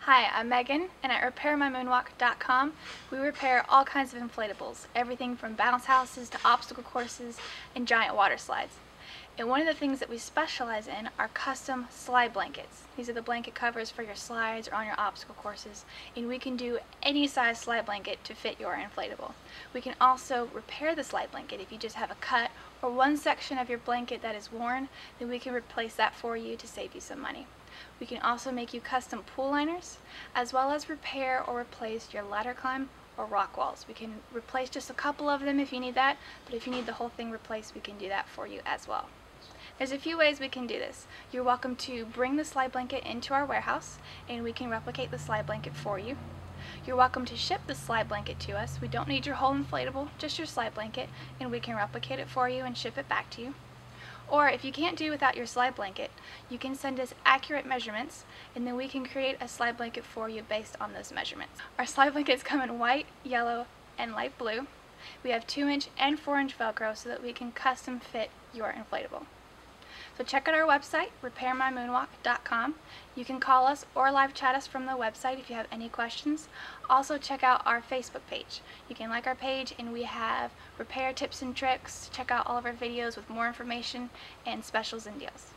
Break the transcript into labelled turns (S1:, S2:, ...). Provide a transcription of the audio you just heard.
S1: Hi, I'm Megan, and at RepairMyMoonwalk.com we repair all kinds of inflatables, everything from bounce houses to obstacle courses and giant water slides. And one of the things that we specialize in are custom slide blankets. These are the blanket covers for your slides or on your obstacle courses, and we can do any size slide blanket to fit your inflatable. We can also repair the slide blanket. If you just have a cut or one section of your blanket that is worn, then we can replace that for you to save you some money. We can also make you custom pool liners, as well as repair or replace your ladder climb or rock walls. We can replace just a couple of them if you need that, but if you need the whole thing replaced, we can do that for you as well. There's a few ways we can do this. You're welcome to bring the slide blanket into our warehouse and we can replicate the slide blanket for you. You're welcome to ship the slide blanket to us. We don't need your whole inflatable, just your slide blanket, and we can replicate it for you and ship it back to you. Or if you can't do without your slide blanket, you can send us accurate measurements and then we can create a slide blanket for you based on those measurements. Our slide blankets come in white, yellow, and light blue. We have 2-inch and 4-inch Velcro so that we can custom fit your inflatable. So check out our website, RepairMyMoonwalk.com. You can call us or live chat us from the website if you have any questions. Also check out our Facebook page. You can like our page and we have repair tips and tricks. Check out all of our videos with more information and specials and deals.